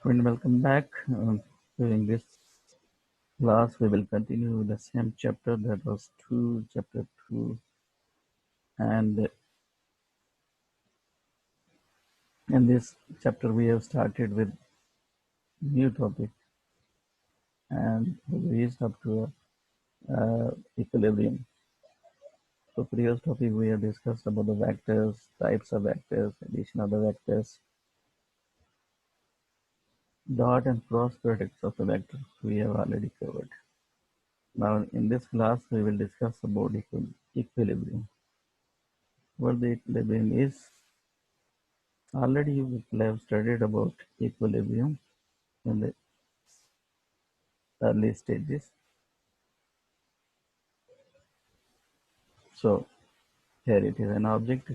Friend, welcome back. During this class, we will continue the same chapter that was chapter 2, and in this chapter we have started with new topic and we reached up to equilibrium. So previous topic we have discussed about the vectors, types of vectors, addition of the vectors, dot and cross products of the vector we have already covered. Now in this class we will discuss about equilibrium. What the equilibrium is. Already we have studied about equilibrium in the early stages. So here it is, an object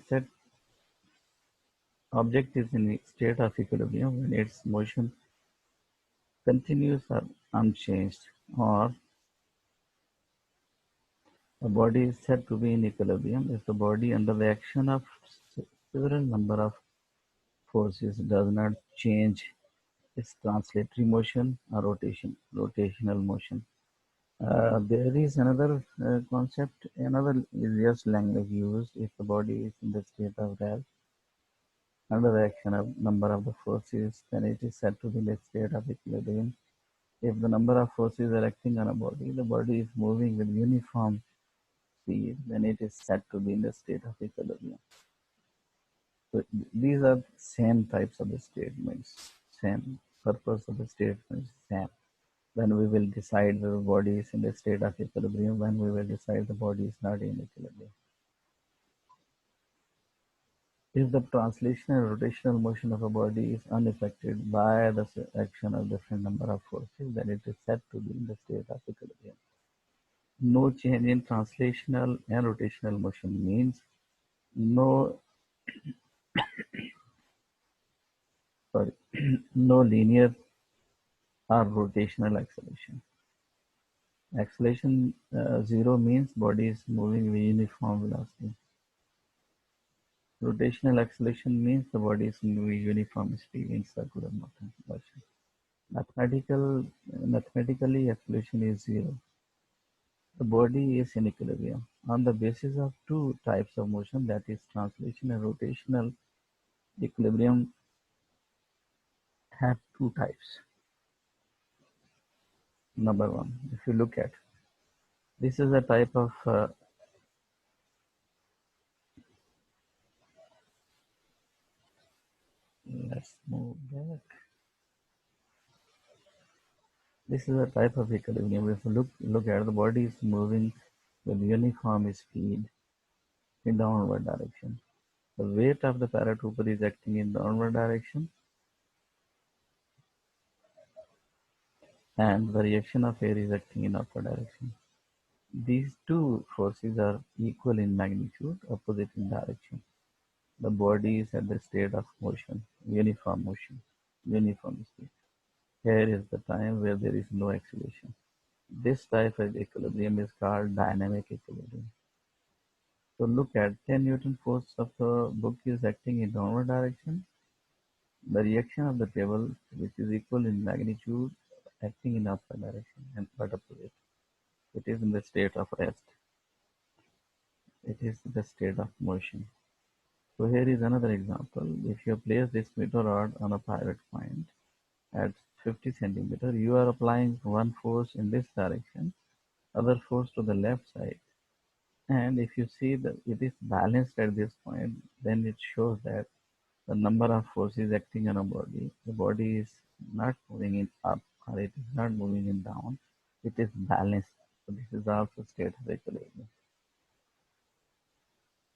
is in a state of equilibrium when its motion continues or unchanged, or a body is said to be in equilibrium if the body under the action of several number of forces does not change its translatory motion or rotational motion. There is another concept, another easiest language used if the body is in the state of rest under the action of number of the forces, then it is said to be in the state of equilibrium. If the number of forces are acting on a body, the body is moving with uniform speed, then it is said to be in the state of equilibrium. So these are same types of the statements, same purpose of the statements, same. When we will decide the body is in the state of equilibrium, when we will decide the body is not in equilibrium. If the translation and rotational motion of a body is unaffected by the action of different number of forces, then it is said to be in the state of equilibrium. No change in translational and rotational motion means no sorry no linear or rotational acceleration. Acceleration zero means body is moving with uniform velocity. Rotational acceleration means the body is moving with uniform speed in circular motion. Mathematically, acceleration is zero. The body is in equilibrium. On the basis of two types of motion, that is translation and rotational, equilibrium have two types. Number one, if you look at, this is a type of, let's move back. This is a type of equilibrium. If you look at, the body is moving with uniform speed in downward direction. The weight of the paratrooper is acting in downward direction, and the reaction of air is acting in upward direction. These two forces are equal in magnitude, opposite in direction. The body is at the state of motion, uniform speed. Here is the time where there is no acceleration. This type of equilibrium is called dynamic equilibrium. So look at 10 Newton force of the book is acting in downward direction. The reaction of the table, which is equal in magnitude, acting in upward direction and but opposite. It is in the state of rest. It is the state of motion. So here is another example. If you place this meter rod on a pivot point at 50 centimeter, you are applying one force in this direction, other force to the left side. And if you see that it is balanced at this point, then it shows that the number of forces acting on a body, the body is not moving in up or it is not moving in down. It is balanced. So this is also state of equilibrium.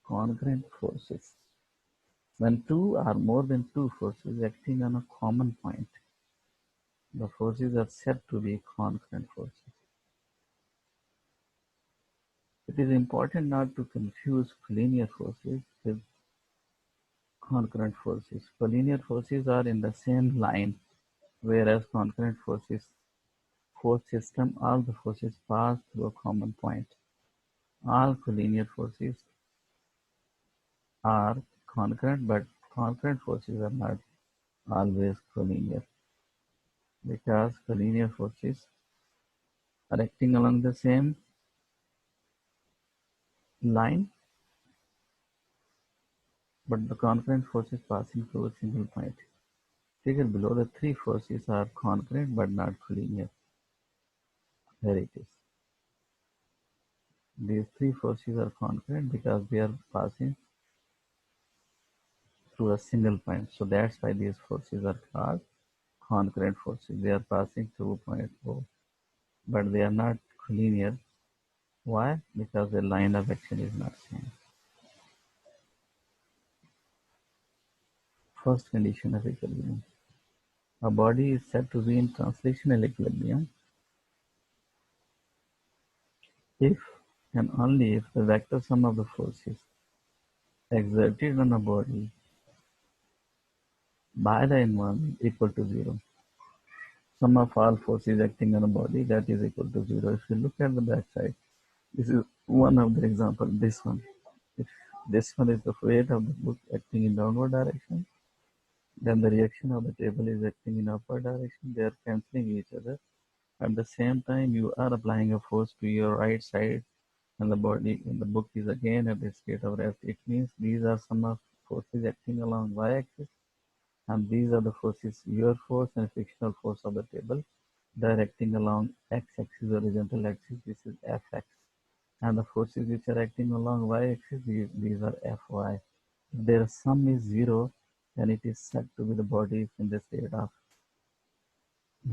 Concurrent forces. When two or more than two forces acting on a common point, the forces are said to be concurrent forces. It is important not to confuse collinear forces with concurrent forces. Collinear forces are in the same line, whereas concurrent forces force system, all the forces pass through a common point. All collinear forces are concurrent, but concurrent forces are not always collinear. Because collinear forces are acting along the same line, but the concurrent force is passing through a single point. Figure below, the three forces are concurrent but not collinear. Here it is. These three forces are concurrent because they are passing through a single point. So that's why these forces are called concurrent forces. They are passing through point O, but they are not collinear. Why? Because the line of action is not same. First condition of equilibrium. A body is said to be in translational equilibrium if and only if the vector sum of the forces exerted on a body by the environment equal to zero. Sum of all forces acting on a body that is equal to zero. If you look at the back side, this is one of the example. This one. If this one is the weight of the book acting in downward direction, then the reaction of the table is acting in upward direction. They are cancelling each other. At the same time, you are applying a force to your right side, and the body in the book is again at the state of rest. It means these are some of forces acting along y-axis, and these are the forces, your force and frictional force of the table. They're acting along x-axis, horizontal axis. This is fx, and the forces which are acting along y-axis, these are fy. If their sum is zero, then it is said to be the body is in the state of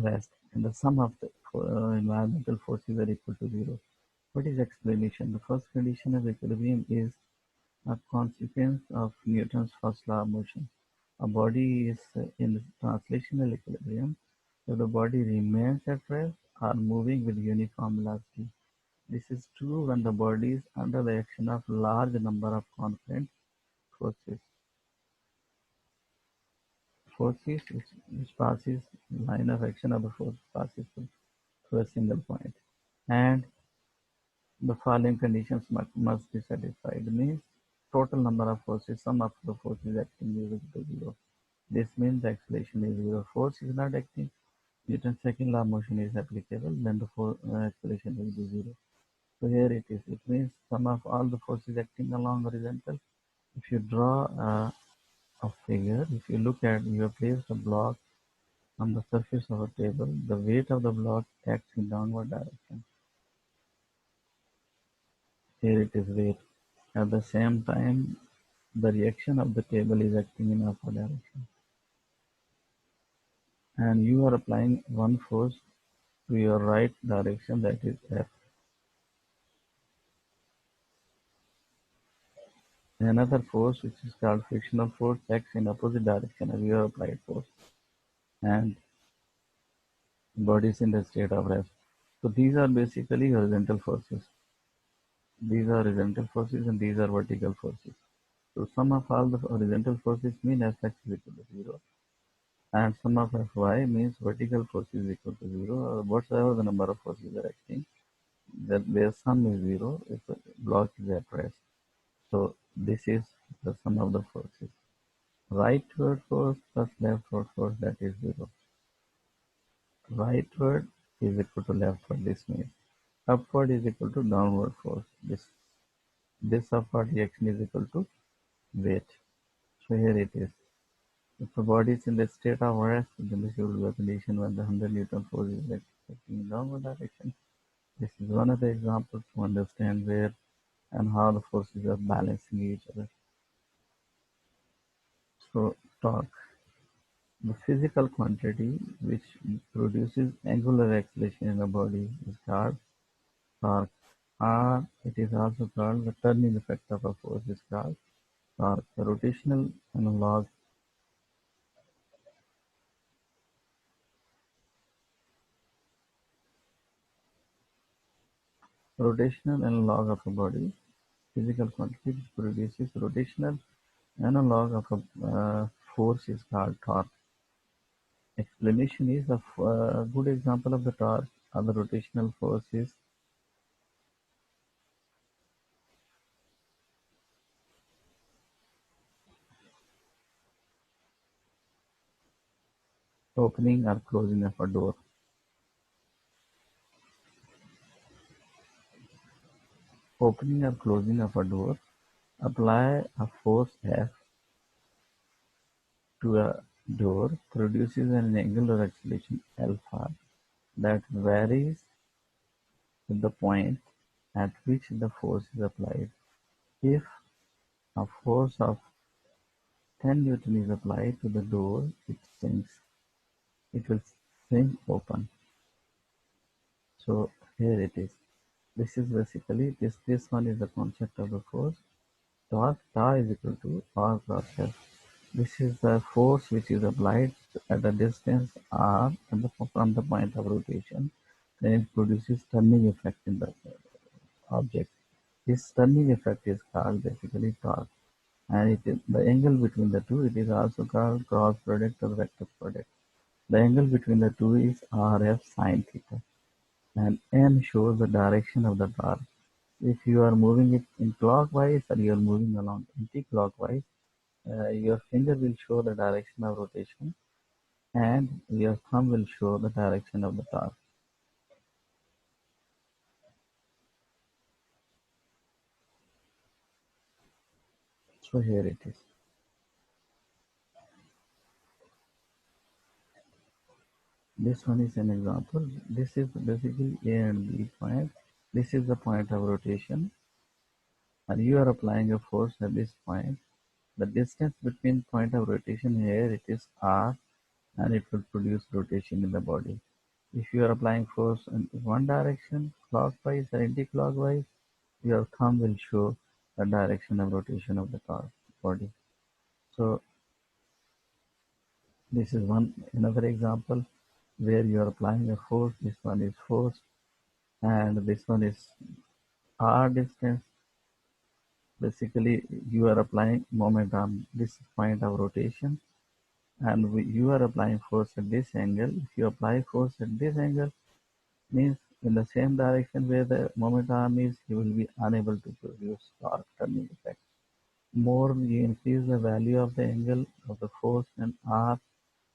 rest, and the sum of the environmental forces are equal to zero. What is explanation? The first condition of equilibrium is a consequence of Newton's first law of motion. A body is in translational equilibrium if the body remains at rest or moving with uniform velocity. This is true when the body is under the action of large number of concurrent forces. Forces which passes line of action of the force passes through a single point. And the following conditions must be satisfied. Means total number of forces, sum of the forces acting is equal to zero. This means the acceleration is zero. Force is not acting. Newton's second law of motion is applicable, then the acceleration will be zero. So here it is. It means sum of all the forces acting along horizontal. If you draw a figure, if you look at, you have placed a block on the surface of a table, the weight of the block acts in downward direction. Here it is weight. At the same time, the reaction of the table is acting in upward direction. And you are applying one force to your right direction, that is F. Another force, which is called frictional force, acts in opposite direction as your applied force. And body is in the state of rest. So these are basically horizontal forces. These are horizontal forces and these are vertical forces. So sum of all the horizontal forces mean Fx is equal to zero. And sum of Fy means vertical force is equal to zero. Whatsoever the number of forces are acting, that their sum is zero if the block is at rest. So this is the sum of the forces. Rightward force plus leftward force, that is zero. Rightward is equal to leftward. This means upward is equal to downward force. This upward reaction is equal to weight. So here it is. If the body is in the state of rest, then this will be a condition when the 100 Newton force is acting in downward direction. This is one of the examples to understand where and how the forces are balancing each other. So torque. The physical quantity which produces angular acceleration in a body is called torque. Or it is also called the turning effect of a force is called torque. The rotational analog of a body, physical quantity which produces rotational analog of a force is called torque. Explanation is a good example of the torque or the rotational force is Opening or closing of a door. Opening or closing of a door. Apply a force F to a door produces an angular acceleration alpha that varies with the point at which the force is applied. If a force of 10 Newton is applied to the door, it will swing open. So here it is. This is basically this one is the concept of the force. Torque tau is equal to R cross F. This is the force which is applied at a distance r from the point of rotation. Then it produces turning effect in the object. This turning effect is called basically torque, and it is the angle between the two. It is also called cross product or vector product. The angle between the two is RF sine theta, and n shows the direction of the torque. If you are moving it in clockwise or you are moving along anti-clockwise, your finger will show the direction of rotation and your thumb will show the direction of the torque. So here it is. This one is an example. This is basically A and B point. This is the point of rotation, and you are applying a force at this point. The distance between point of rotation here it is r, and it will produce rotation in the body. If you are applying force in one direction, clockwise or anti-clockwise, your thumb will show the direction of rotation of the car body. So this is one another example where you are applying a force. This one is force, and this one is r distance. Basically, you are applying moment on this point of rotation, and you are applying force at this angle. If you apply force at this angle, means in the same direction where the moment arm is, you will be unable to produce torque turning effect. More you increase the value of the angle of the force and R,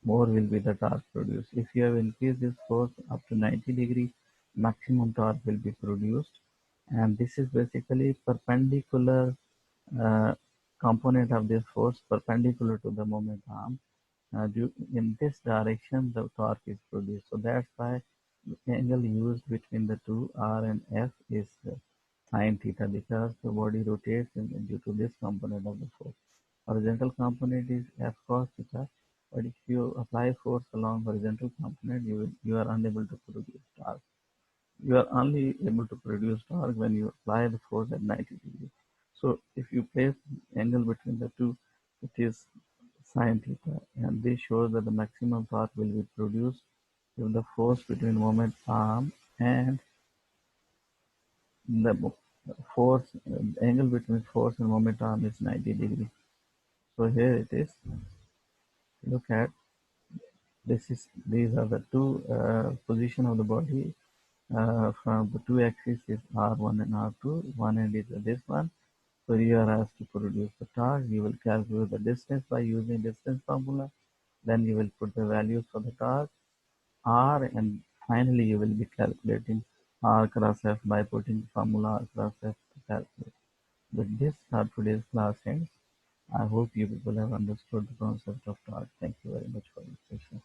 more will be the torque produced. If you have increased this force up to 90 degree, maximum torque will be produced. And this is basically perpendicular uh, component of this force perpendicular to the moment arm. In this direction, the torque is produced. So that's why the angle used between the two R and F is sine theta because the body rotates due to this component of the force. Horizontal component is F cos theta, but if you apply force along horizontal component, you are unable to produce torque. You are only able to produce torque when you apply the force at 90 degrees. So if you place the angle between the two, it is sine theta, and this shows that the maximum torque will be produced if the force between moment arm and the force angle between force and moment arm is 90 degrees. So here it is. Look at this is these are the two position of the body from the two axes is R1 and R2. One end is this one. So you are asked to produce the torque. You will calculate the distance by using distance formula. Then you will put the values for the torque R, and finally you will be calculating R cross F by putting formula R cross F to calculate. With this, our today's class ends. I hope you people have understood the concept of torque. Thank you very much for your patience.